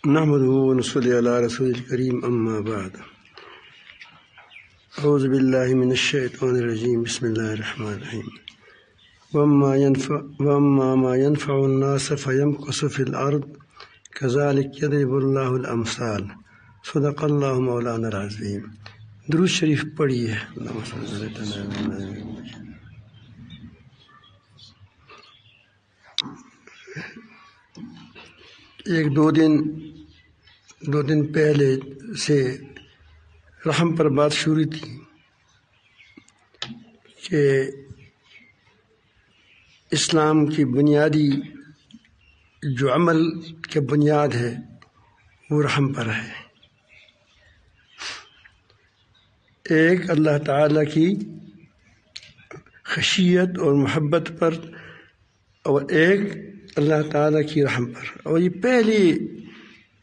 نحمده ونصلي على رسول الكريم أما بعد أعوذ بالله من الشيطان الرجيم بسم الله الرحمن الرحيم وأما ما ينفع الناس فيمكث في الأرض كذلك يضرب الله الأمثال صدق الله مولانا العظيم۔ درود شریف پڑھیے۔ ایک دو دن پہلے سے رحم پر بات شروع تھی کہ اسلام کی بنیادی جو عمل کے بنیاد ہے وہ رحم پر ہے۔ ایک اللہ تعالیٰ کی خشیت اور محبت پر، اور ایک اللہ تعالیٰ کی رحم پر۔ اور یہ پہلی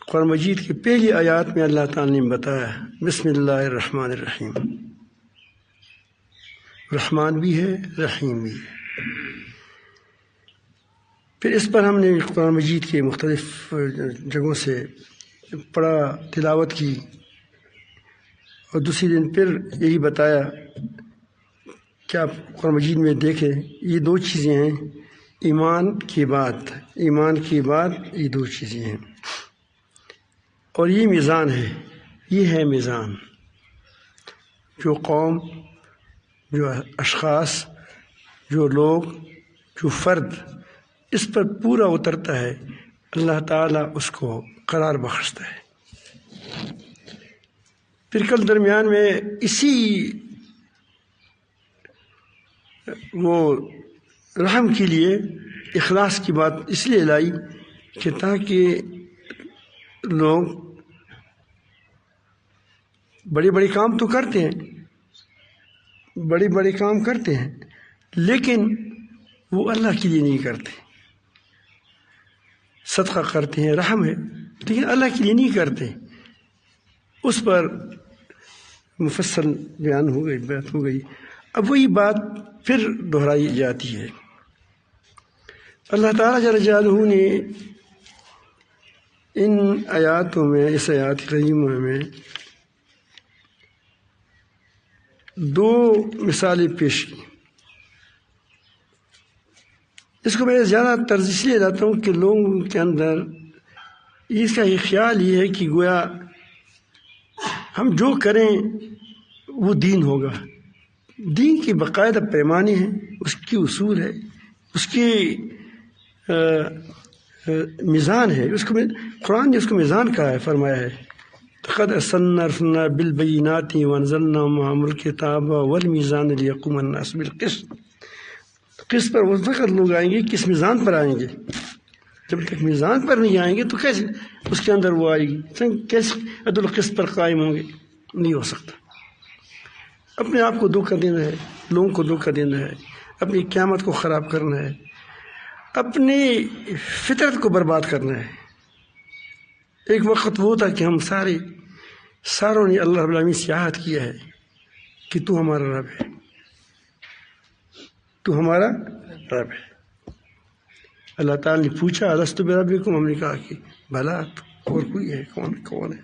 قرآن مجید کی پہلی آیات میں اللہ تعالیٰ نے بتایا بسم اللہ الرحمن الرحیم۔ رحمان بھی ہے، رحیم بھی ہے۔ پھر اس پر ہم نے قرآن مجید کے مختلف جگہوں سے پڑھا، تلاوت کی، اور دوسری دن پھر یہی بتایا کہ آپ قرآن مجید میں دیکھیں یہ دو چیزیں ہیں، ایمان کی بات یہ دو چیزیں ہیں، اور یہ میزان ہے، یہ ہے میزان جو قوم، جو اشخاص، جو لوگ، جو فرد اس پر پورا اترتا ہے اللہ تعالیٰ اس کو قرار بخشتا ہے۔ پھر کل درمیان میں اسی وہ رحم کے لیے اخلاص کی بات اس لیے لائی کہ تاکہ لوگ بڑے کام تو کرتے ہیں، بڑے کام کرتے ہیں، لیکن وہ اللہ کے لیے نہیں کرتے۔ صدقہ کرتے ہیں، رحم ہے، لیکن اللہ کے لیے نہیں کرتے۔ اس پر مفصل بیان بات ہو گئی۔ اب وہی بات پھر دہرائی جاتی ہے۔ اللہ تعالیٰ جل جلالہ نے ان آیاتوں میں، اس آیات کریمہ میں دو مثالیں پیش کی۔ اس کو میں زیادہ ترجیح اس لیے لاتا ہوں کہ لوگوں کے اندر اس کا یہ خیال یہ ہے کہ گویا ہم جو کریں وہ دین ہوگا۔ دین کی باقاعدہ پیمانے ہیں، اس کی اصول ہے، اس کی میزان ہے۔ اس کو قرآن نے اس کو میزان کہا ہے، فرمایا ہے قد ارسلنا رسلنا بالبینات وانزلنا معهم الکتاب والمیزان لیقوم الناس بالقسط۔ قسط پر اس وقت لوگ آئیں گے، کس میزان پر آئیں گے؟ جب تک میزان پر نہیں آئیں گے تو کیسے اس کے اندر وہ آئے گی؟ کیسے عدل القسط پر قائم ہوں گے؟ نہیں ہو سکتا۔ اپنے آپ کو دھوکہ دینا ہے، لوگوں کو دھوکہ دینا ہے، اپنی قیامت کو خراب کرنا ہے، اپنی فطرت کو برباد کرنا ہے۔ ایک وقت وہ تھا کہ ہم ساروں نے اللہ رب العالمین سے عہد کیا ہے کہ تو ہمارا رب ہے، تو ہمارا رب ہے۔ اللہ تعالیٰ نے پوچھا الست بربکم، ہم نے کہا کہ بھلا اور کوئی ہے؟ کون ہے؟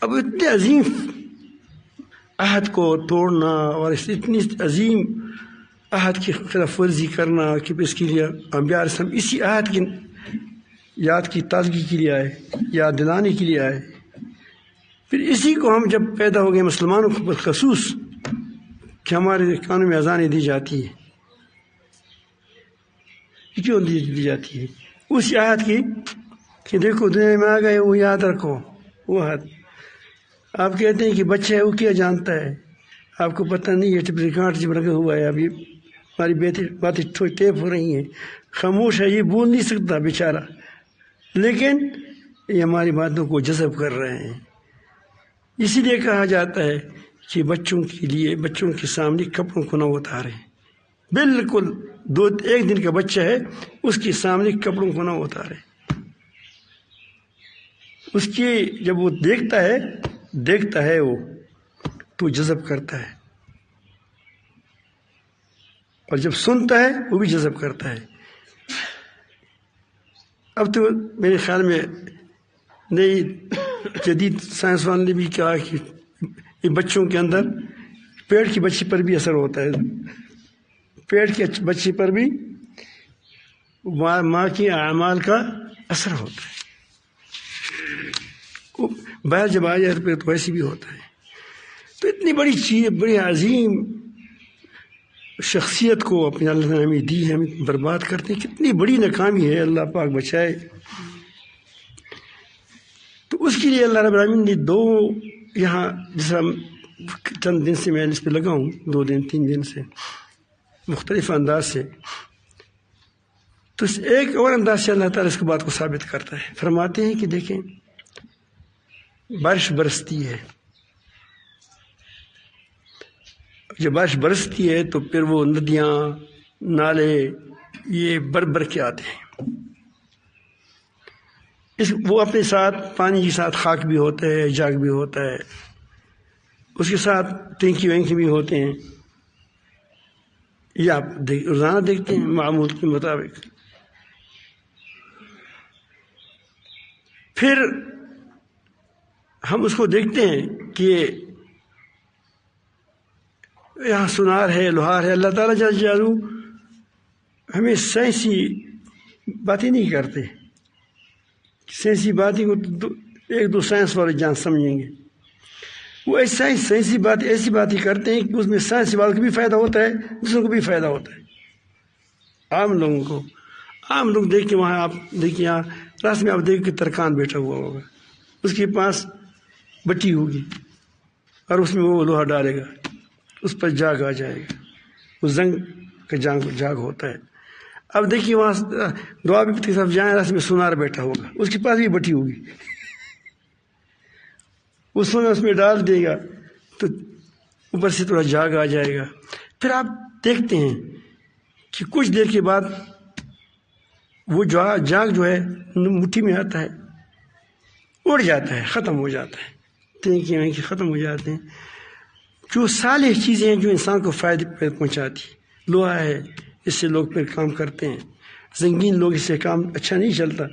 اب اتنے عظیم عہد کو توڑنا اور اتنی عظیم عہد کی خلاف ورزی کرنا کہ اس کے لیے انبیاء علیہ السلام اسی عہد کی یاد کی تازگی کے لیے آئے، یاد دلانے کے لیے آئے۔ پھر اسی کو ہم جب پیدا ہو گئے مسلمانوں کو بالخصوص کہ ہمارے کانوں میں اذانیں دی جاتی ہیں، کیوں دی جاتی ہے؟ اس عہد کی کہ دیکھو دنیا میں آ گئے، وہ یاد رکھو وہ عہد۔ آپ کہتے ہیں کہ بچہ ہے وہ کیا جانتا ہے، آپ کو پتہ نہیں ہے، ریکارڈ جب لگا ہوا ہے، ابھی ہماری باتیں ٹیپ ہو رہی ہیں، خاموش ہے، یہ بول نہیں سکتا بیچارہ، لیکن یہ ہماری باتوں کو جذب کر رہے ہیں۔ اسی لیے کہا جاتا ہے کہ بچوں کے سامنے کپڑوں کو نہ اتاریں۔ بالکل ایک دن کا بچہ ہے، اس کے سامنے کپڑوں کو نہ اتاریں۔ اس کی جب وہ دیکھتا ہے وہ تو جذب کرتا ہے، اور جب سنتا ہے وہ بھی جذب کرتا ہے۔ اب تو میرے خیال میں نئی جدید سائنس والوں نے بھی کہا کہ یہ بچوں کے اندر پیٹ کی بچی پر بھی اثر ہوتا ہے، پیٹ کی بچی پر بھی ماں کے اعمال کا اثر ہوتا ہے، باہر جب آ جائے پھر تو ویسے بھی ہوتا ہے۔ تو اتنی بڑی چیز، بڑی عظیم شخصیت کو اپنے اللہ نے ہمیں دی ہے، ہم برباد کرتے ہیں، کتنی بڑی ناکامی ہے، اللہ پاک بچائے۔ تو اس کے لیے اللہ رب العالمین نے دو یہاں، جیسا چند دن سے میں اس پہ لگا ہوں، 2 دن 3 دن سے مختلف انداز سے، تو ایک اور انداز سے اللہ تعالیٰ اس کی بات کو ثابت کرتا ہے۔ فرماتے ہیں کہ دیکھیں بارش برستی ہے، جب بارش برستی ہے تو پھر وہ ندیاں نالے یہ بر کے آتے ہیں، وہ اپنے ساتھ پانی کے ساتھ خاک بھی ہوتا ہے، جاگ بھی ہوتا ہے، اس کے ساتھ ٹینکی وینکی بھی ہوتے ہیں، یہ آپ روزانہ دیکھتے ہیں معمول کے مطابق۔ پھر ہم اس کو دیکھتے ہیں کہ یہاں سونار ہے، لوہار ہے۔ اللہ تعالیٰ جل جلالہ ہمیں سائنسی باتیں نہیں کرتے، سائنسی باتیں کو 1-2 سائنس والے جان سمجھیں گے، وہ سائنسی بات ایسی باتیں کرتے ہیں کہ اس میں سائنسی والوں کو بھی فائدہ ہوتا ہے، دوسروں کو بھی فائدہ ہوتا ہے، عام لوگوں کو۔ عام لوگ دیکھ کے وہاں آپ دیکھیں، یہاں راستے میں آپ دیکھ کے ترکان بیٹھا ہوا ہوگا، اس کے پاس بٹی ہوگی اور اس میں وہ لوہا ڈالے گا، اس پر جاگ آ جائے گا، وہ زنگ کا جاگ ہوتا ہے۔ اب دیکھیے وہاں دعا بھی کی طرف جائیں، راستے میں سونار بیٹھا ہوگا، اس کے پاس بھی بٹی ہوگی، اس میں ڈال دے گا تو اوپر سے تھوڑا جاگ آ جائے گا۔ پھر آپ دیکھتے ہیں کہ کچھ دیر کے بعد وہ جاگ جو ہے مٹھی میں آتا ہے، اڑ جاتا ہے، ختم ہو جاتا ہے، ٹینکی وینکی ختم ہو جاتے ہیں۔ جو صالح چیزیں ہیں جو انسان کو فائدے پہنچاتی، لوہا ہے، اس سے لوگ پھر کام کرتے ہیں، زنگین لوگ اس سے کام اچھا نہیں چلتا،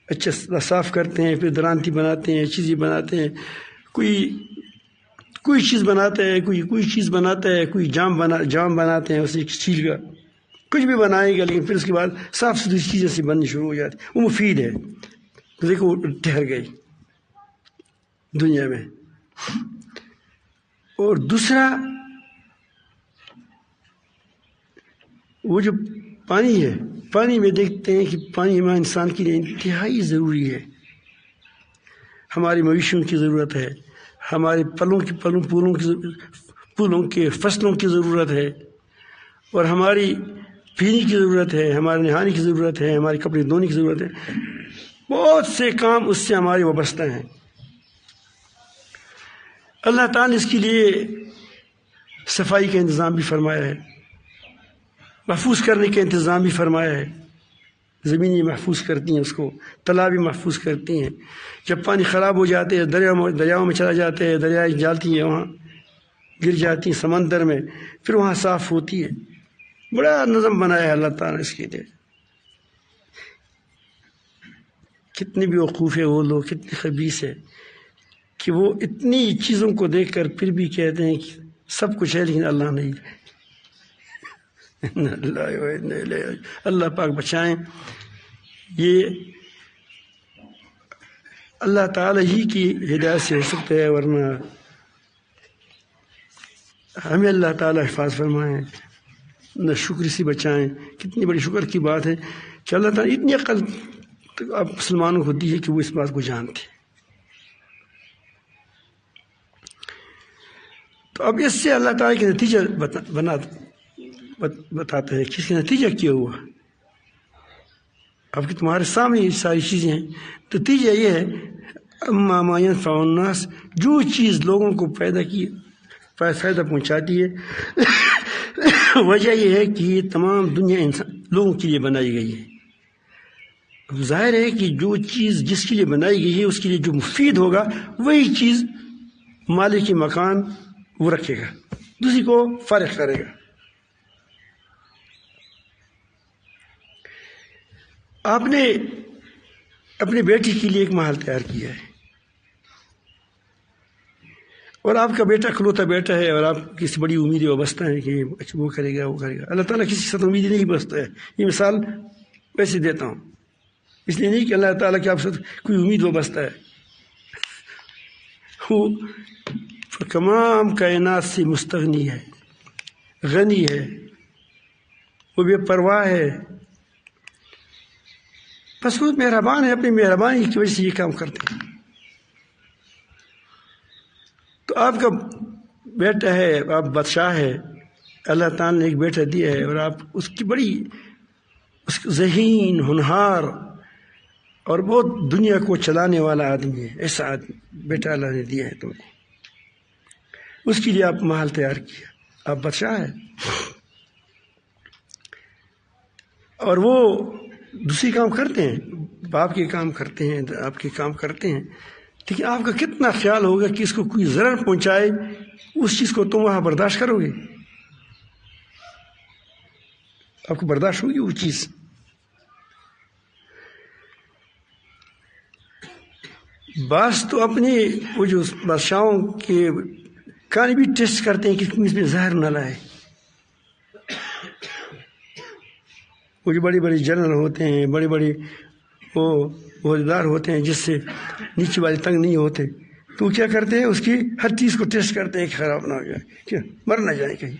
اچھا صاف کرتے ہیں، پھر درانتی بناتے ہیں، چیزیں بناتے ہیں، کوئی چیز بناتا ہے، کوئی چیز بناتا ہے، کوئی جام بناتے ہیں، اسے اسٹیل کا کچھ بھی بنائے گا، لیکن پھر اس کے بعد صاف ستھری چیزیں سے بننی شروع ہو جاتی، وہ مفید ہے، دیکھو وہ ٹھہر گئی دنیا میں۔ اور دوسرا وہ جو پانی ہے، پانی میں دیکھتے ہیں کہ پانی ہمارے انسان کے لیے انتہائی ضروری ہے، ہماری مویشیوں کی ضرورت ہے، ہمارے پھولوں کے فصلوں کی ضرورت ہے، اور ہماری پینے کی ضرورت ہے، ہمارے نہانے کی ضرورت ہے، ہمارے کپڑے دھونے کی ضرورت ہے، بہت سے کام اس سے ہمارے وابستہ ہیں۔ اللہ تعالیٰ نے اس کے لیے صفائی کا انتظام بھی فرمایا ہے، محفوظ کرنے کا انتظام بھی فرمایا ہے، زمینیں محفوظ کرتی ہیں اس کو، تالاب بھی محفوظ کرتی ہیں، جب پانی خراب ہو جاتے ہیں دریاؤں میں چلا جاتے ہیں، دریائیں جالتی ہیں، وہاں گر جاتی ہیں سمندر میں، پھر وہاں صاف ہوتی ہے، بڑا نظم بنایا ہے اللہ تعالیٰ نے اس کے لیے۔ کتنے بھی وقوف ہے وہ لوگ، کتنے خبیث ہے کہ وہ اتنی چیزوں کو دیکھ کر پھر بھی کہتے ہیں کہ سب کچھ ہے لیکن اللہ نہیں ہے۔ اللہ پاک بچائیں، یہ اللہ تعالیٰ ہی کی ہدایت سے ہو سکتا ہے، ورنہ ہمیں اللہ تعالیٰ حفاظ فرمائیں، نہ شکر سے بچائیں۔ کتنی بڑی شکر کی بات ہے کہ اللہ تعالیٰ اتنی عقل اب مسلمانوں کو دی ہے کہ وہ اس بات کو جانتے۔ تو اب اس سے اللہ تعالیٰ کے نتیجہ بتاتا ہے کہ اس کا نتیجہ کیا ہوا۔ اب کہ تمہارے سامنے یہ ساری چیزیں ہیں، نتیجہ یہ ہے اما ما ينفع الناس، جو چیز لوگوں کو فائدہ پہنچاتی ہے، وجہ یہ ہے کہ یہ تمام دنیا لوگوں کے لیے بنائی گئی ہے۔ ظاہر ہے کہ جو چیز جس کے لیے بنائی گئی ہے اس کے لیے جو مفید ہوگا وہی چیز مالک کی مکان وہ رکھے گا، دوسری کو فارغ کرے گا۔ آپ نے اپنی بیٹی کے لیے ایک محل تیار کیا ہے، اور آپ کا بیٹا اکلوتا بیٹا ہے، اور آپ کسی بڑی امیدیں وابستہ ہیں کہ وہ کرے گا وہ کرے گا۔ اللہ تعالیٰ کسی ساتھ امیدیں نہیں بستا ہے۔ یہ مثال ویسے دیتا ہوں، اس لیے نہیں کہ اللہ تعالیٰ کے آپ سے کوئی امید وابستہ ہے۔ وہ تمام کائنات سے مستغنی ہے، غنی ہے، وہ بے پرواہ ہے، بس وہ مہربان ہے، اپنی مہربانی کی وجہ سے یہ کام کرتے ہیں۔ تو آپ کا بیٹا ہے، آپ بادشاہ ہے، اللہ تعالیٰ نے ایک بیٹا دیا ہے، اور آپ اس کی بڑی ذہین، ہونہار اور بہت دنیا کو چلانے والا آدمی ہے، ایسا آدمی بیٹا اللہ نے دیا ہے تم کو، اس کے لیے آپ محل تیار کیا، آپ بادشاہ ہیں، اور وہ دوسری کام کرتے ہیں، باپ کے کام کرتے ہیں، آپ کے کام کرتے ہیں، لیکن آپ کا کتنا خیال ہوگا کہ اس کو کوئی ضرر پہنچائے، اس چیز کو تم وہاں برداشت کرو گے؟ آپ کو برداشت ہوگی وہ چیز؟ بعض تو اپنے وہ جو بادشاہوں کے کان بھی ٹیسٹ کرتے ہیں کہ اس میں زہر نہ لائے۔ وہ جو بڑے بڑے جنرل ہوتے ہیں، بڑے بڑے وہ عہدیدار ہوتے ہیں، جس سے نیچے والے تنگ نہیں ہوتے، تو کیا کرتے ہیں؟ اس کی ہر چیز کو ٹیسٹ کرتے ہیں کہ خراب نہ ہو جائے، کہ مر نہ جائے کہیں۔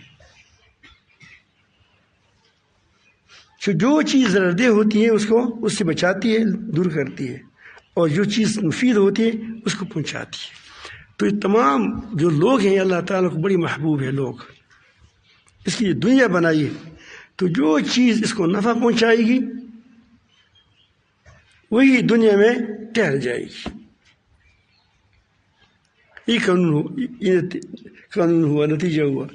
جو چیز ضرر دہ ہوتی ہے اس سے بچاتی ہے، دور کرتی ہے، اور جو چیز مفید ہوتی ہے اس کو پہنچاتی ہے۔ تو یہ تمام جو لوگ ہیں اللہ تعالیٰ کو بڑی محبوب ہے لوگ، اس لیے دنیا بنائی ہے۔ تو جو چیز اس کو نفع پہنچائے گی وہی دنیا میں ٹہر جائے گی۔ یہ قانون ہوا، نتیجہ ہوا،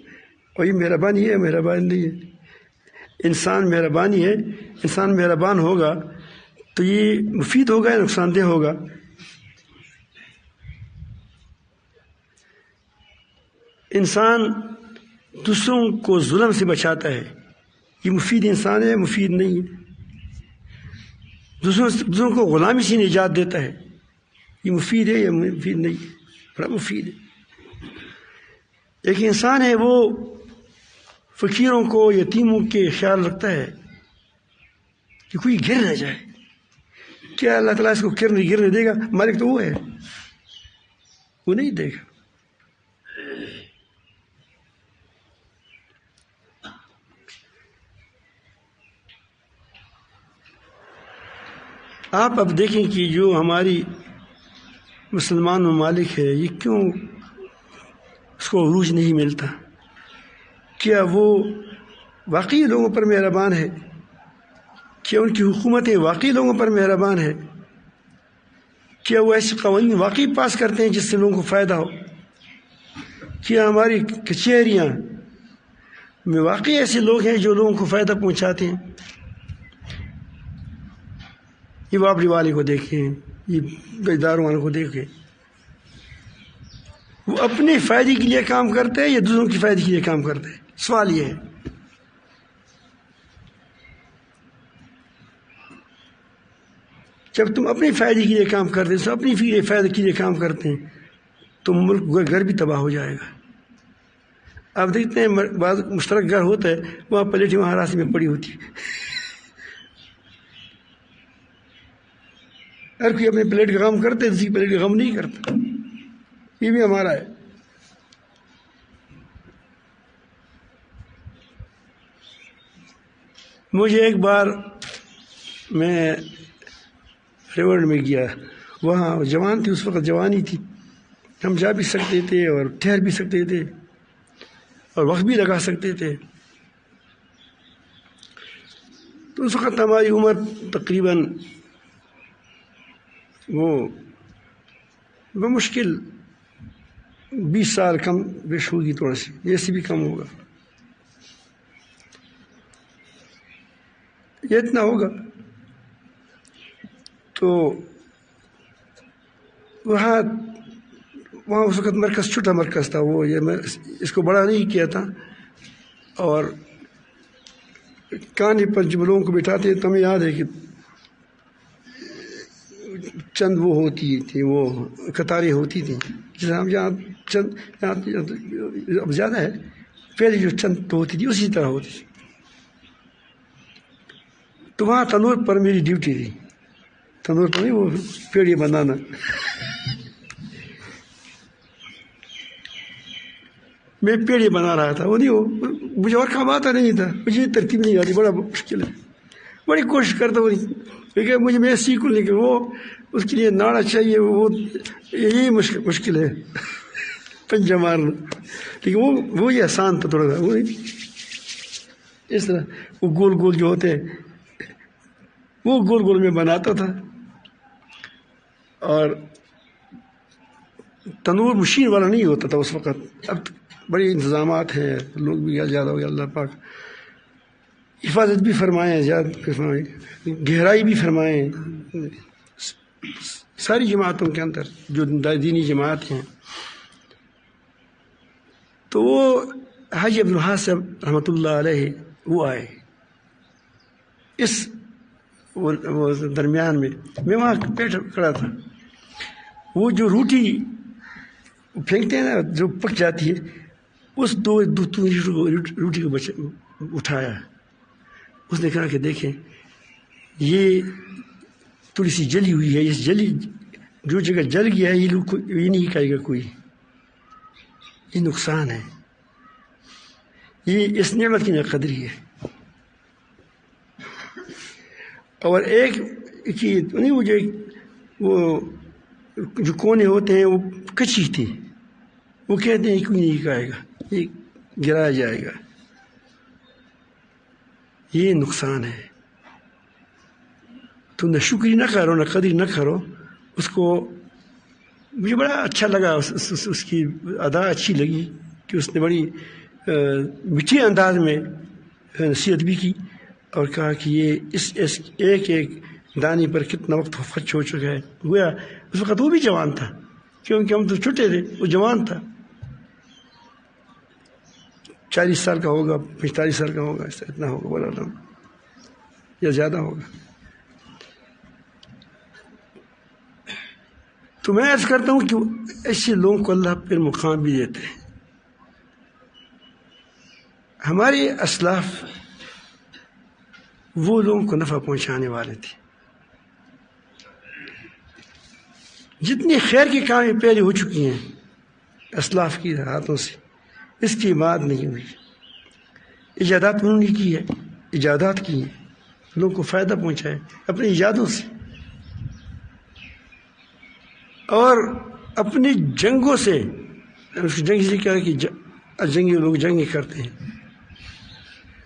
اور یہ مہربانی ہے، مہربانی نہیں ہے۔ انسان مہربانی ہے، انسان مہربان ہوگا تو یہ مفید ہوگا یا نقصان دہ ہوگا؟ انسان دوسروں کو ظلم سے بچاتا ہے، یہ مفید انسان ہے، مفید نہیں ہے۔ دوسروں کو غلامی سے نجات دیتا ہے، یہ مفید ہے یا مفید نہیں ہے؟ بڑا مفید ہے۔ ایک انسان ہے وہ فقیروں کو، یتیموں کے خیال رکھتا ہے کہ کوئی گر نہ جائے۔ کیا اللہ تعالیٰ اس کو گرنے دے گا؟ مالک تو وہ ہے، وہ نہیں دے گا۔ آپ اب دیکھیں کہ جو ہماری مسلمان ممالک ہے، یہ کیوں اس کو عروج نہیں ملتا؟ کیا وہ واقعی لوگوں پر مہربان ہے؟ کیا ان کی حکومتیں واقعی لوگوں پر مہربان ہے؟ کیا وہ ایسے قوانین واقعی پاس کرتے ہیں جس سے لوگوں کو فائدہ ہو؟ کیا ہماری کچہریاں میں واقعی ایسے لوگ ہیں جو لوگوں کو فائدہ پہنچاتے ہیں؟ یہ وابری والے کو دیکھیں، یہ اداروں والوں کو دیکھیں، وہ اپنے فائدے کے لیے کام کرتے ہیں یا دوسروں کی فائدے کے لیے کام کرتے ہیں؟ سوال یہ ہے۔ جب تم اپنے فائدے کے لیے کام کرتے ہیں، اپنی فائدے کے لیے کام کرتے ہیں، تو ملک گھر بھی تباہ ہو جائے گا۔ آپ دیکھتے ہیں بعض مشترک گھر ہوتا ہے، وہاں پلیٹیں وہاں راستے میں پڑی ہوتی ہے، ہر کوئی اپنے پلیٹ کا غم کرتے، دوسری پلیٹ کا غم نہیں کرتا۔ یہ بھی ہمارا ہے۔ مجھے ایک بار میں ریورڈ میں گیا، وہاں جوان تھی، اس وقت جوانی تھی، ہم جا بھی سکتے تھے اور ٹھہر بھی سکتے تھے اور وقت بھی لگا سکتے تھے۔ تو اس وقت ہماری عمر تقریباً وہ بمشکل 20 سال کم بیش ہوگی، تھوڑا سی جیسے بھی کم ہوگا، یہ اتنا ہوگا۔ تو وہاں اس وقت مرکز چھوٹا مرکز تھا، وہ یہ میں اس کو بڑا نہیں کیا تھا، اور کانے پر جب لوگوں کو بٹھاتے تو ہمیں یاد ہے کہ چند وہ ہوتی تھی، وہ قطاریں ہوتی تھیں، جیسے ہم یہاں چند یہاں اب زیادہ ہے، پہلے جو چند ہوتی تھی اسی طرح ہوتی تھی. تو وہاں تنور پر میری ڈیوٹی تھی، تنور پر نہیں، وہ پیڑی بنانا. میں پیڑی بنا رہا تھا، وہ نہیں، وہ مجھے اور کام آتا نہیں تھا، مجھے ترتیب نہیں آتی، بڑا مشکل ہے. بڑی کوشش کرتا ہوں کیونکہ مجھے میں سیکھ لوں کہ وہ اس کے لیے ناڑا چاہیے، وہ یہی مشکل ہے پنجہ مارنا. لیکن وہ یہ آسان تھا تھوڑا سا، وہ اس طرح وہ گول گول جو ہوتے ہیں وہ گول گول میں بناتا تھا. اور تنور مشین والا نہیں ہوتا تھا اس وقت، اب بڑے انتظامات ہیں، لوگ بھی زیادہ ہو گیا، اللہ پاک حفاظت بھی فرمائیں، زیادہ فرمائیں، گہرائی بھی فرمائیں ساری جماعتوں کے اندر جو دینی جماعت ہیں. تو وہ حاجی عبدالوہاب صاحب رحمۃ اللہ علیہ وہ آئے اس وہ درمیان میں وہاں بیٹھ کھڑا تھا. وہ جو روٹی پھینکتے ہیں نا جو پک جاتی ہے، اس دو روٹی کو اٹھایا. اس نے کہا کہ دیکھیں یہ تھوڑی سی جلی ہوئی ہے، اس جلی جو جگہ جل گیا ہے یہ نہیں کھائے گا کوئی، یہ نقصان ہے، یہ اس نعمت کی ناقدری ہے. اور ایک چیز نہیں، وہ جو کونے ہوتے ہیں وہ کچی تھی، وہ کہتے ہیں کوئی نہیں کھائے گا، یہ گرایا جائے گا، یہ نقصان ہے. تو نہ شکری نہ کرو نہ قدر نہ کرو اس کو. مجھے بڑا اچھا لگا، اس کی ادا اچھی لگی کہ اس نے بڑی میٹھے انداز میں نصیحت بھی کی اور کہا کہ یہ اس ایک ایک دانے پر کتنا وقت خرچ ہو چکا ہے. گویا اس وقت وہ بھی جوان تھا، کیونکہ ہم تو چھوٹے تھے، وہ جوان تھا، 40 سال کا ہوگا، 45 سال کا ہوگا، اتنا ہوگا بولا یا زیادہ ہوگا. تو میں عرض کرتا ہوں کہ ایسے لوگوں کو اللہ پھر مقام بھی دیتے ہیں. ہمارے اسلاف وہ لوگوں کو نفع پہنچانے والے تھے. جتنی خیر کی کامیں پہلے ہو چکی ہیں اسلاف کی ہاتھوں سے، اس کی بات نہیں ہوئی. ایجادات انہوں نے کی ہے، ایجادات کی ہیں، لوگوں کو فائدہ پہنچائے اپنی ایجادوں سے، اور اپنی جنگوں سے. جنگ سے کیا ہے کہ جنگی لوگ جنگیں کرتے ہیں،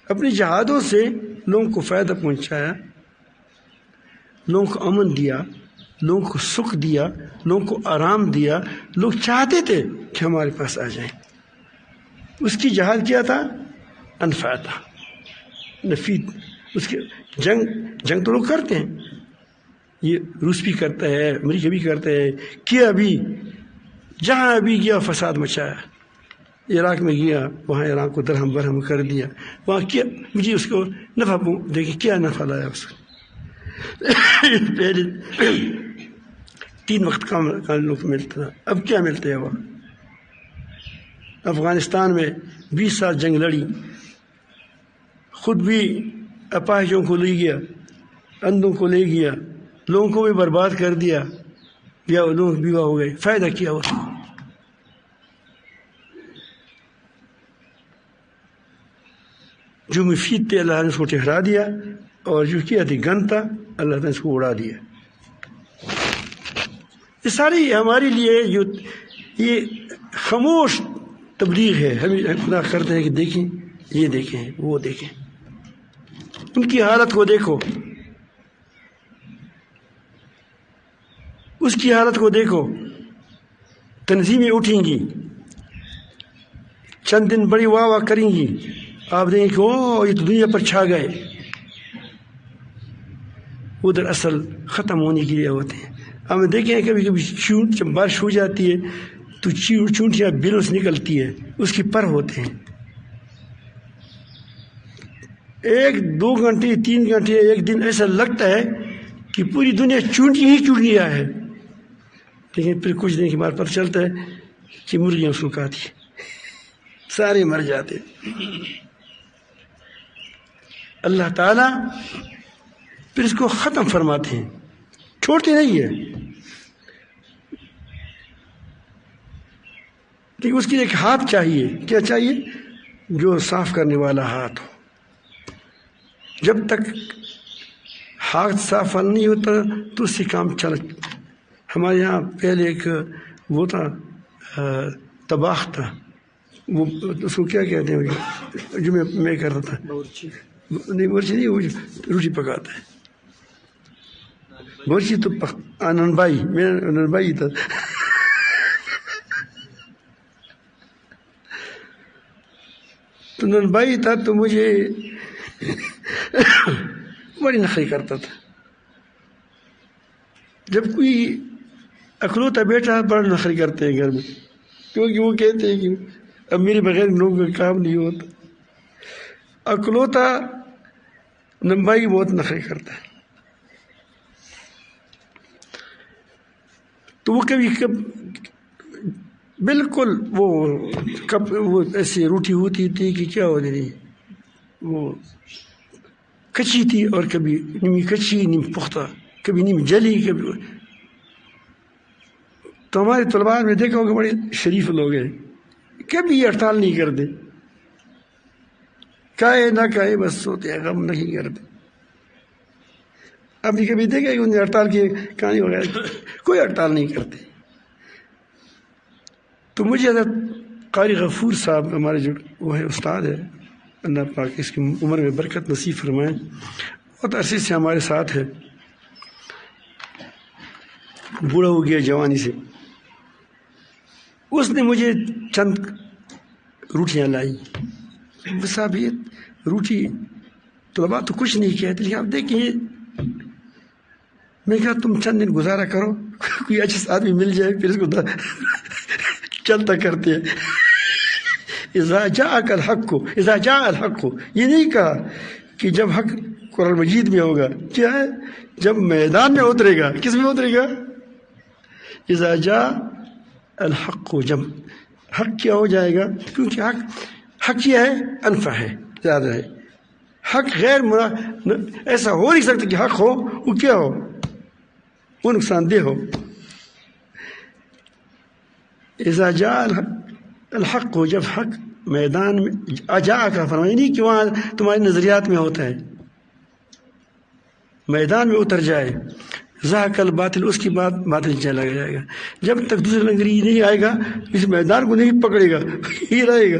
اپنی جہادوں سے لوگوں کو فائدہ پہنچایا، لوگوں کو امن دیا، لوگوں کو سکھ دیا، لوگوں کو آرام دیا. لوگ چاہتے تھے کہ ہمارے پاس آ جائیں. اس کی جہاد کیا تھا؟ انفع تھا، نفید. اس کے جنگ تو لوگ کرتے ہیں، یہ روس بھی کرتا ہے، امریکہ بھی کرتا ہے، کیا بھی، جہاں بھی گیا فساد مچایا. عراق میں گیا، وہاں عراق کو درہم برہم کر دیا، وہاں کیا. مجھے اس کو نفع دیکھیں کیا نفع لایا اس کو. پہلے 3 وقت کا لوگ کو ملتا تھا، اب کیا ملتا ہے؟ وہاں افغانستان میں 20 سال جنگ لڑی، خود بھی اپاہجوں کو لے گیا، اندھوں کو لے گیا، لوگوں کو بھی برباد کر دیا، یا لوگ بیوہ ہو گئے. فائدہ کیا اس کو؟ جو مفید تھے اللہ نے اس کو ٹھہرا دیا، اور جو کیا تھی گن تھا اللہ نے اس کو اڑا دیا. یہ ساری ہمارے لیے جو یہ خاموش تبلیغ ہے. ہم خدا کرتے ہیں کہ دیکھیں، یہ دیکھیں، وہ دیکھیں، ان کی حالت کو دیکھو، اس کی حالت کو دیکھو. تنظیمیں اٹھیں گی، چند دن بڑی واہ واہ کریں گی، آپ دیکھیں کہ او یہ تو دنیا پر چھا گئے. ادھر اصل ختم ہونے کے لیے ہوتے ہیں. ہم دیکھیں کبھی کبھی جب بارش ہو جاتی ہے تو چونٹیاں بلوں سے نکلتی ہے، اس کی پر ہوتے ہیں. 1-2 گھنٹے 3 گھنٹے ایک دن ایسا لگتا ہے کہ پوری دنیا چونٹی ہی چونٹیاں ہے. لیکن پھر کچھ دن کے بعد پتہ چلتا ہے کہ مرغیاں اس کو کھاتی ہیں، سارے مر جاتے ہیں۔ اللہ تعالیٰ پھر اس کو ختم فرماتے ہیں، چھوڑتے نہیں ہے، لیکن اس کے لیے ایک ہاتھ چاہیے۔ کیا چاہیے؟ جو صاف کرنے والا ہاتھ ہو۔ جب تک ہاتھ صاف نہیں ہوتا تو اس سے کام چل۔ ہمارے یہاں پہلے ایک وہ تھا طباخ تھا، وہ اس کو کیا کہتے ہیں جو میں کرتا تھا، نہیں بورچی نہیں، وہ روٹی پکاتا ہے، بورچی تو ننبائی، میں ننبائی تھا۔ تو ننبائی تھا تو مجھے بڑی نخری کرتا تھا۔ جب کوئی اکلوتا بیٹا بڑا نخری کرتے ہیں گھر میں، کیونکہ وہ کہتے ہیں کہ اب میرے بغیر لوگوں کا کام نہیں ہوتا۔ اکلوتا ننبائی بہت نخری کرتا ہے، تو وہ کبھی بالکل وہ ایسی روٹی ہوتی تھی کہ کیا ہوتی تھی، وہ کچی تھی، اور کبھی نیم کچی نیم پختہ، کبھی نیم جلی، کبھی۔ تو ہمارے طلباء میں دیکھا ہوگا بڑے شریف لوگ ہیں، کبھی یہ ہڑتال نہیں کرتے، کہے نہ کہے بس سوتے ہیں، غم نہیں کرتے۔ ابھی کبھی دیکھا کہ انہیں ہڑتال کی کہانی وغیرہ، کوئی ہڑتال نہیں کرتے۔ تو مجھے حضرت قاری غفور صاحب ہمارے جو وہ ہے استاد ہے، اللہ پاک اس کی عمر میں برکت نصیب فرمائے، بہت عرصے سے ہمارے ساتھ ہے، بوڑھا ہو گیا جوانی سے۔ اس نے مجھے چند روٹیاں لائی، صاحب یہ روٹی طلباء تو کچھ نہیں کہتے، لیکن آپ دیکھیں، میں کہا تم چند دن گزارا کرو، کوئی اچھا آدمی مل جائے، پھر اس کو چلتا کرتے ہیں۔ اذا جاءک الحق، اذا جاء الحق، یہ نہیں کہا کہ جب حق قرآن مجید میں ہوگا، کیا ہے؟ جب میدان میں اترے گا۔ کس میں اترے گا؟ اذا جاء الحق، جب حق کیا ہو جائے گا، کیونکہ حق کیا ہے؟ انفع ہے، زیادہ ہے۔ حق غیر ایسا ہو نہیں سکتا کہ حق ہو وہ کیا ہو، وہ نقصان دہ ہو۔ اذا جاء الحق، جب حق میدان میں اجا کا فرمایا نہیں کہ وہاں تمہارے نظریات میں ہوتا ہے، میدان میں اتر جائے، ذاک الباطل، اس کی بات باطل چلا جائے گا۔ جب تک دوسرا لنگری نہیں آئے گا اس میدان کو نہیں پکڑے گا، یہ رہے گا۔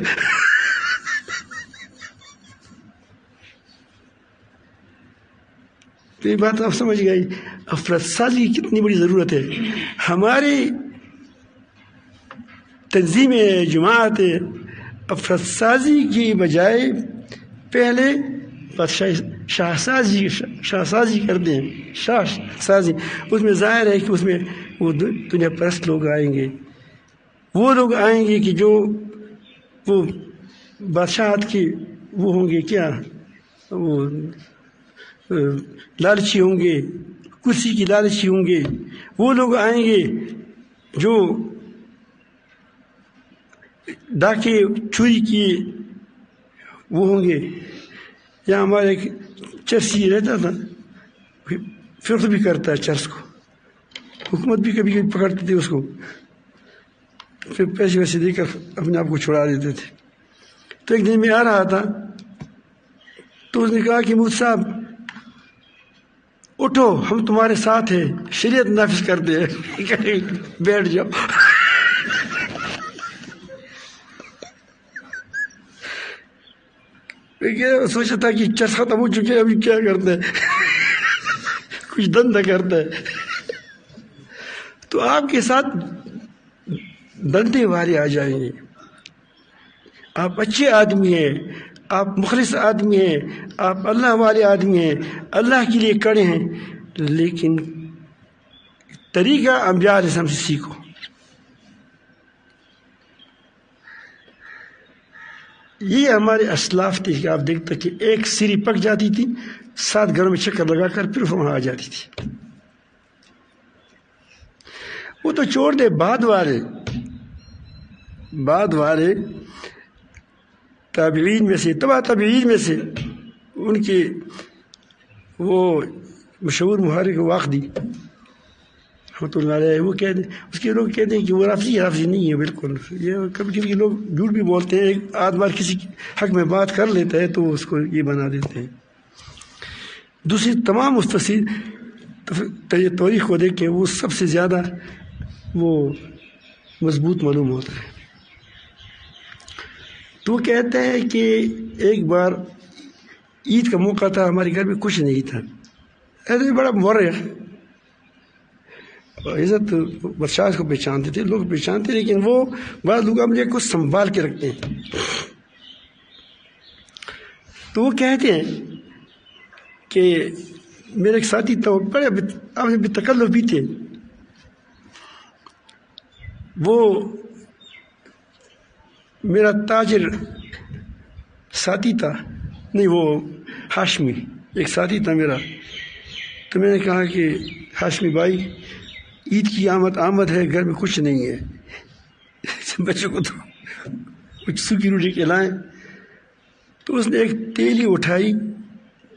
تو یہ بات آپ سمجھ گئی، افراد سازی کی کتنی بڑی ضرورت ہے۔ ہماری تنظیم جماعت افراد سازی کی بجائے پہلے شاہ سازی کرتے ہیں، شاہ سازی۔ اس میں ظاہر ہے کہ اس میں وہ دنیا پرست لوگ آئیں گے، وہ لوگ آئیں گے کہ جو وہ بادشاہت کی وہ ہوں گے، کیا وہ لالچی ہوں گے، کرسی کی لالچی ہوں گے۔ وہ لوگ آئیں گے جو ڈاکے چوری کی وہ ہوں گے۔ یا ہمارے ایک چرسی رہتا تھا، فروخت بھی کرتا ہے چرس کو، حکومت بھی کبھی کبھی پکڑتی تھی اس کو، پھر پیسے ویسے دے کر اپنے آپ کو چھڑا دیتے تھے۔ تو ایک دن میں آ رہا تھا تو اس نے کہا کہ مفتی صاحب اٹھو، ہم تمہارے ساتھ ہیں، شریعت نافذ کرتے ہیں، بیٹھ جاؤ۔ سوچا تھا کہ چرس ختم ہو چکے، ابھی کیا کرتا ہے، کچھ دندہ کرتا ہے۔ تو آپ کے ساتھ دندے والے آ جائیں گے، آپ اچھے آدمی ہیں، آپ مخلص آدمی ہیں، آپ اللہ والے آدمی ہیں، اللہ کے لیے کڑے ہیں، لیکن طریقہ انبیاء علیہ السلام سے سیکھو۔ یہ ہمارے اسلاف تھے کہ آپ دیکھتے کہ ایک سیری پک جاتی تھی، 7 گھروں میں چکر لگا کر پھر وہاں آ جاتی تھی۔ وہ تو چھوڑ دے، بعد والے تابعین میں سے، تبع تابعین میں سے ان کے وہ مشہور محرک واقدی رحمۃ اللہ علیہ، وہ کہتے اس کے لوگ کہتے ہیں کہ وہ رافضی نہیں ہے بالکل. یہ کبھی کبھی لوگ جھوٹ بھی بولتے ہیں، ایک آدھ بار کسی حق میں بات کر لیتا ہے تو اس کو یہ بنا دیتے ہیں. دوسری تمام مفسرین تاریخ کو دیکھ کے وہ سب سے زیادہ وہ مضبوط معلوم ہوتا ہے. تو وہ کہتے ہیں کہ ایک بار عید کا موقع تھا، ہمارے گھر میں کچھ نہیں تھا. ایسے بڑا مورخ عزت برشاش کو پہچانتے تھے، لوگ پہچانتے، لیکن وہ بعض لوگ اپنے کچھ سنبھال کے رکھتے ہیں. تو وہ کہتے ہیں کہ میرے ایک ساتھی تھا، بڑے آپ سے بے تکلف بھی تھے. وہ میرا تاجر ساتھی تھا، نہیں وہ ہاشمی ایک ساتھی تھا میرا. تو میں نے کہا کہ ہاشمی بھائی عید کی آمد ہے، گھر میں کچھ نہیں ہے، بچوں کو تو کچھ سوکھی روٹی کھلائیں. تو اس نے ایک تیلی اٹھائی،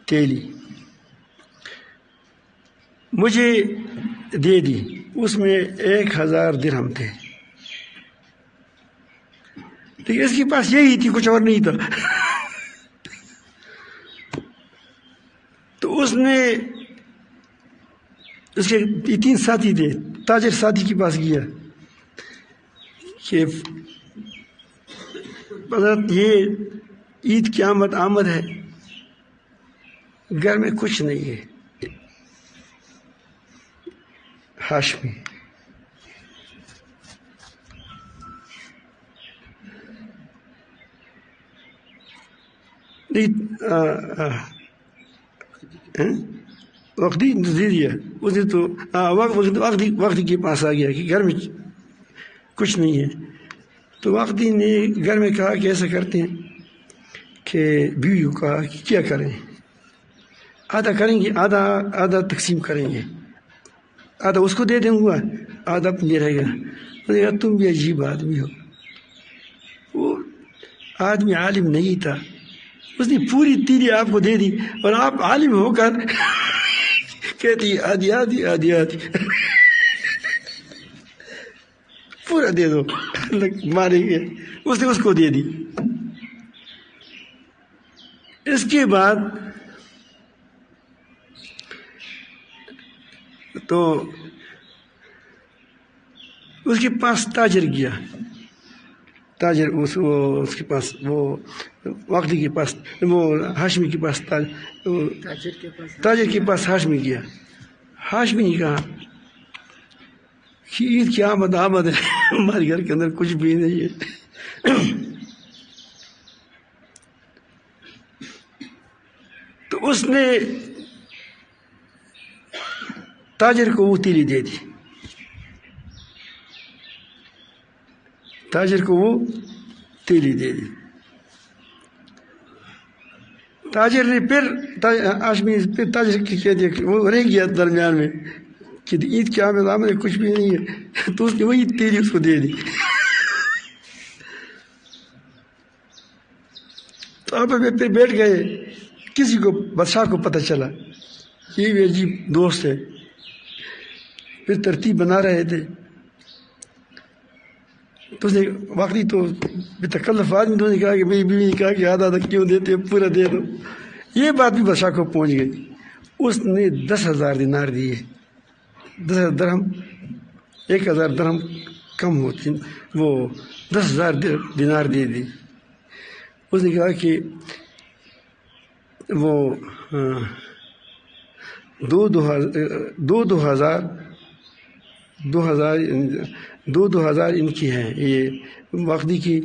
تیلی مجھے دے دی، اس میں 1000 درہم تھے. لیکن اس کے پاس یہی تھی، کچھ اور نہیں تھا. تو اس نے اس کے 3 ساتھی تھے، تاجر ساتھی کے پاس گیا کہ حضرت یہ عید کی آمد ہے، گھر میں کچھ نہیں ہے. ہاشمی وقتی دے دیا اس نے. تو وقتی کے پاس آ گیا کہ گھر میں کچھ نہیں ہے. تو وقتی نے گھر میں کہا کہ ایسا کرتے ہیں کہ بیوی کو کہا کہ کیا کریں، آدھا کریں گے، آدھا تقسیم کریں گے، آدھا اس کو دے دیں گا، آدھا اپنے رہے گا. تم بھی عجیب آدمی ہو. وہ آدمی عالم نہیں تھا، اس نے پوری تیلی آپ کو دے دی، اور آپ عالم ہو کر کہتی آدھی آدھی آدھی آدھی پورا دے دو، ماریں گے. اس نے اس کو دے دی. اس کے بعد تو اس کے پاس تاجر گیا، تاجر اس کے پاس، وہ وقتی کے پاس، وہ ہاشمی کے پاس، تاجر کے پاس ہاشمی گیا. ہاشمی نے کہا کہ عید کی آمد ہے، ہمارے گھر کے اندر کچھ بھی نہیں ہے. تو اس نے تاجر کو وہ تیلی دے دی، تاجر کو وہ تیلی دے دی. تاجر نے پھر تاجر کی کہہ دیا کہ وہ رہ گیا درمیان میں کہ عید کی آمد ہے، کچھ بھی نہیں ہے. تو اس نے وہی تیلی اس کو دے دی. تو آپ پھر بیٹھ گئے. کسی کو بادشاہ کو پتہ چلا یہ بھی عجیب دوست ہے. پھر ترتیب بنا رہے تھے. تو اس نے واقعی تو بے تکلف آدمی، تو نے کہا کہ میری بیوی نے کہا کہ آدھا کیوں دیتے، پورا دے دو. یہ بات بھی بادشاہ کو پہنچ گئی. اس نے 10,000 دینار دیے، 10,000 درہم، 1,000 درہم کم ہوتی، وہ 10,000 دینار دے دی. اس نے کہا کہ وہ 2,000 ان کی ہیں، یہ وقتی کی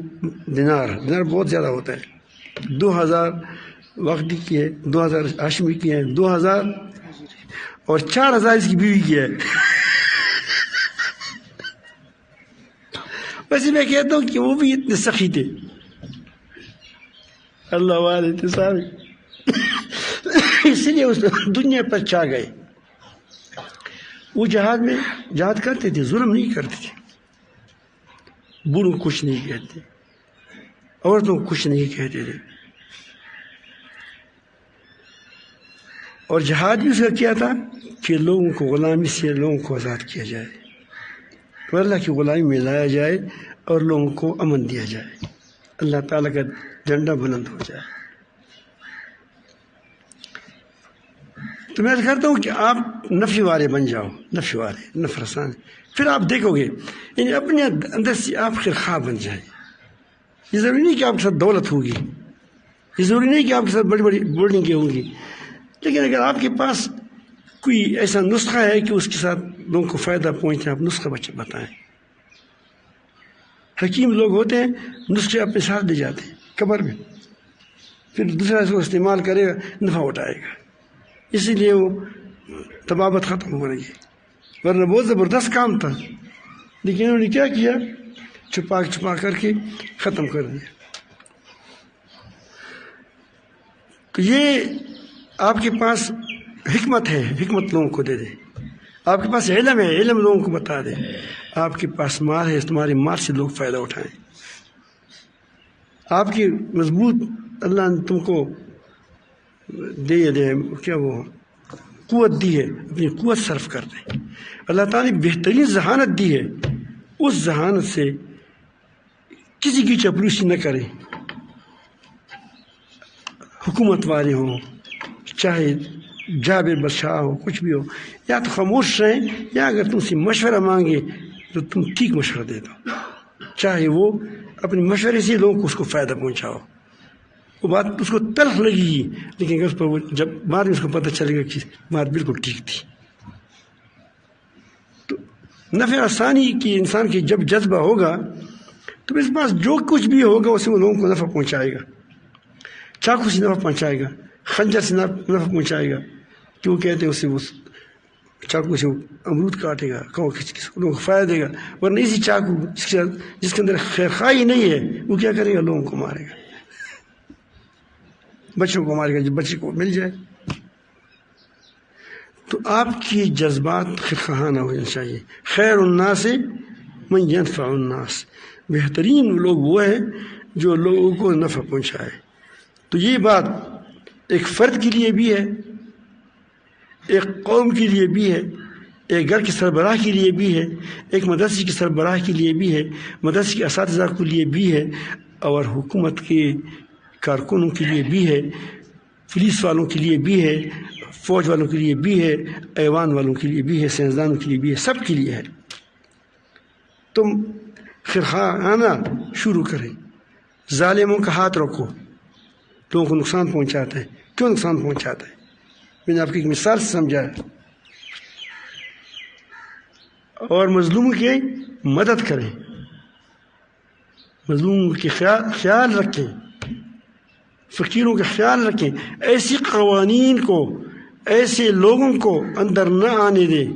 دینار بہت زیادہ ہوتا ہے. 2,000 وقتی کی ہے، 2,000 ہاشمی کی ہیں، 2,000 اور 4,000 اس کی بیوی کی ہے. ویسے میں کہتا ہوں کہ وہ بھی اتنے سخی تھے، اللہ والے تھے سارے، اس لیے اس دنیا پر چھا گئے. وہ جہاد کرتے تھے، ظلم نہیں کرتے تھے، بوڑھوں کو کچھ نہیں کہتے، عورتوں کو کچھ نہیں کہتے تھے. اور جہاد بھی اس کا کیا تھا کہ لوگوں کو غلامی سے لوگوں کو آزاد کیا جائے، اور اللہ کی غلامی میں لایا جائے اور لوگوں کو امن دیا جائے، اللہ تعالیٰ کا جھنڈا بلند ہو جائے. تو میں کرتا ہوں کہ آپ نفع والے بن جاؤ، نفع رسان، پھر آپ دیکھو گے یعنی اپنے اندر سے آپ خیرخواہ بن جائیں. یہ ضروری نہیں کہ آپ کے ساتھ دولت ہوگی، یہ ضروری نہیں کہ آپ کے ساتھ بڑی بڑی بلڈنگیں ہوں گی، لیکن اگر آپ کے پاس کوئی ایسا نسخہ ہے کہ اس کے ساتھ لوگوں کو فائدہ پہنچے، آپ نسخہ بتائیں. حکیم لوگ ہوتے ہیں نسخے اپنے ساتھ لے جاتے ہیں قبر میں، پھر دوسرا اس کو استعمال کرے گا، نفع اٹھائے گا، اسی لیے وہ طبابت ختم ہو رہی ہے. ورنہ بہت زبردست کام تھا، لیکن انہوں نے کیا کیا، چھپا کر کے ختم کر دیا. تو یہ آپ کے پاس حکمت ہے، حکمت لوگوں کو دے دے. آپ کے پاس علم ہے، علم لوگوں کو بتا دے. آپ کے پاس مال ہے، تمہارے مال سے لوگ فائدہ اٹھائیں. آپ کی مضبوط اللہ نے تم کو دے کیا وہ قوت دی ہے، اپنی قوت صرف کر دیں. اللہ تعالیٰ نے بہترین ذہانت دی ہے، اس ذہانت سے کسی کی چپلوسی نہ کریں. حکومت والے ہوں، چاہے جابر بادشاہ ہو، کچھ بھی ہو، یا تو خاموش رہیں، یا اگر تم سے مشورہ مانگے تو تم ٹھیک مشورہ دے دو، چاہے وہ اپنے مشورے سے لوگوں کو اس کو فائدہ پہنچاؤ. وہ بات اس کو تلخ لگے گی، لیکن اس پر وہ جب بعد میں اس کو پتہ چلے گا کہ بات بالکل ٹھیک تھی. تو نفع آسانی کی انسان کی جب جذبہ ہوگا تو اس پاس جو کچھ بھی ہوگا اسے وہ لوگوں کو نفع پہنچائے گا. چاقو سے نفع پہنچائے گا، خنجر سے نفع پہنچائے گا، کیوں کہتے ہیں اسے وہ چاقو سے امرود کاٹے گا، لوگوں کو فائدہ دے گا. ورنہ اسی چاقو جس کے اندر خیرخواہی نہیں ہے وہ کیا کرے گا، لوگوں کو مارے گا، بچوں کو مارے گا جب بچے کو مل جائے. تو آپ کی جذبات خیرخواہانہ ہونا چاہیے. خیر الناس من ینفع الناس، بہترین لوگ وہ ہیں جو لوگوں کو نفع پہنچائے. تو یہ بات ایک فرد کے لیے بھی ہے، ایک قوم کے لیے بھی ہے، ایک گھر کے سربراہ کے لیے بھی ہے، ایک مدرسے کے سربراہ کے لیے بھی ہے، مدرسے کے اساتذہ کے لیے بھی ہے، اور حکومت کے کارکنوں کے لیے بھی ہے، پولیس والوں کے لیے بھی ہے، فوج والوں کے لیے بھی ہے، ایوان والوں کے لیے بھی ہے، سائنسدانوں کے لیے بھی ہے، سب کے لیے ہے. تم خیرخواہانہ شروع کریں، ظالموں کا ہاتھ رکھو. لوگوں کو نقصان پہنچاتا ہے، کیوں نقصان پہنچاتا ہے؟ میں نے آپ کی ایک مثال سے سمجھایا. اور مظلوموں کی مدد کریں، مظلوموں کے خیال رکھیں، فقیروں کا خیال رکھیں. ایسی قوانین کو، ایسے لوگوں کو اندر نہ آنے دیں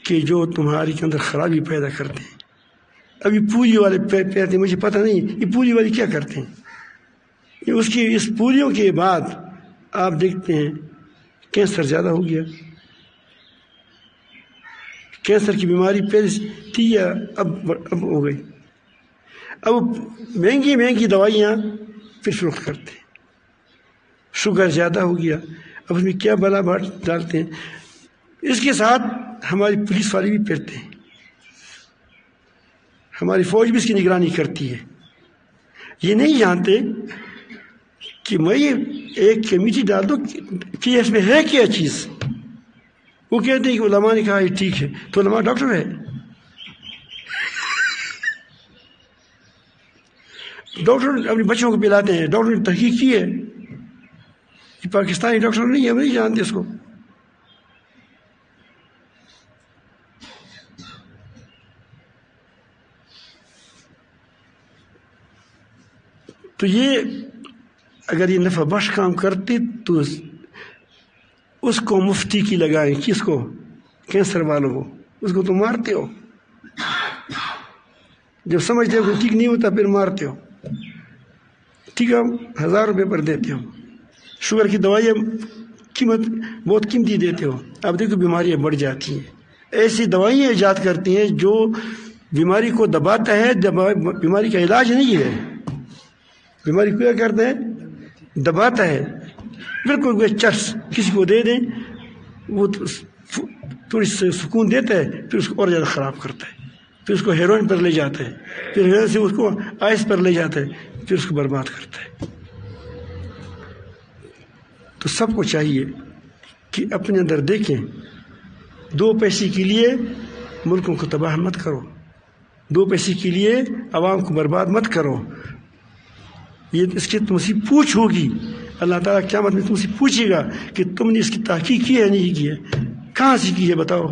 کہ جو تمہاری کے اندر خرابی پیدا کرتے ہیں. ابھی پوری والے پیتے ہیں، مجھے پتہ نہیں یہ پوری والے کیا کرتے ہیں. اس پوریوں کے بعد آپ دیکھتے ہیں کینسر زیادہ ہو گیا. کینسر کی بیماری پہلے تھی یا اب ہو گئی. اب مہنگی دوائیاں پھر فروخت کرتے ہیں. شوگر زیادہ ہو گیا، اب اس میں کیا بلا بھاٹ ڈالتے ہیں. اس کے ساتھ ہماری پولیس والے بھی پھرتے ہیں، ہماری فوج بھی اس کی نگرانی کرتی ہے. یہ نہیں جانتے کہ میں ایک کمیٹی ڈال دوں کہ اس میں ہے کیا چیز. وہ کہتے ہیں کہ علماء نے کہا یہ ٹھیک ہے، تو علماء ڈاکٹر ہے. ڈاکٹر اپنے بچوں کو پلاتے ہیں، ڈاکٹر نے تحقیق کی ہے. یہ پاکستانی ڈاکٹر نہیں ہے، ہم نہیں جانتے اس کو. تو یہ اگر یہ نفع بخش کام کرتے تو اس کو مفتی کی لگائیں. کس کو؟ کینسر والوں کو. اس کو تو مارتے ہو، جب سمجھتے ہو کہ ٹھیک نہیں ہوتا پھر مارتے ہو. ٹھیک ہے، 1000 روپے پر دیتے ہو. شوگر کی دوائیاں قیمت بہت قیمتی دیتے ہو. اب دیکھو بیماریاں بڑھ جاتی ہیں. ایسی دوائیں ایجاد کرتی ہیں جو بیماری کو دباتا ہے، بیماری کا علاج نہیں ہے، بیماری کو کیا کرتا ہے؟ دباتا ہے۔ بالکل چرس کسی کو دے دیں وہ تھوڑی سکون دیتا ہے، پھر اس کو اور زیادہ خراب کرتا ہے، پھر اس کو ہیروئن پر لے جاتا ہے، پھر ہیروئن سے اس کو آئس پر لے جاتا ہے، پھر اس کو برباد کرتا ہے۔ تو سب کو چاہیے کہ اپنے اندر دیکھیں، 2 پیسے کے لیے ملکوں کو تباہ مت کرو، 2 پیسے کے لیے عوام کو برباد مت کرو۔ یہ اس کی تم سے پوچھ ہوگی، اللہ تعالیٰ قیامت میں تم سے پوچھے گا کہ تم نے اس کی تحقیق کی ہے نہیں کی ہے، کہاں سے کی ہے بتاؤ۔